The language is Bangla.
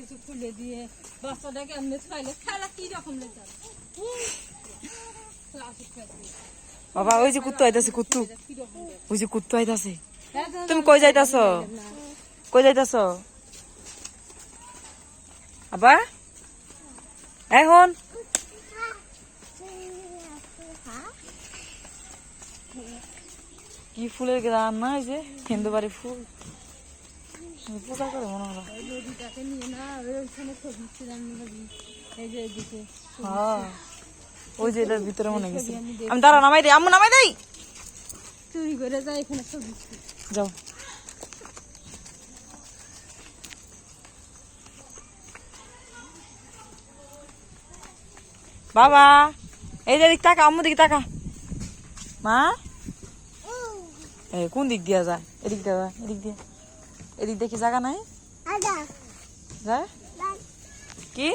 কিছু খুলে দিয়ে বাচ্চাটাকে এমনি খাইলে খেলা কি রকম লেগে বাবা ওই যে কুত্তু আইতাছে কুত্তু ওই যে কুত্তু আইতাছে তুমি কই যাইতাছ কই যাইতাছ আবার এখন কি ফুলের গ্রাম না এই যে হিন্দুবাড়ি ফুল পূজা করে মনে হলো নদীটাকে নিয়ে না ওইখানে ছবি ছিলাম এই যে এদিকে হ্যাঁ ওই যে এটার ভিতরে মনে গেছে আমি দাঁড়া নামাই দেই আম্মু নামাই দেই চুরি করে যায় এখানে ছবি যাও বাবা এই যে দিক তাকা আম্মু দিকে তাকা মা এই কোন দিক দিয়া যায় এদিক দিয়া যায় এদিক দিয়ে কি জায়গা নাই যায় কি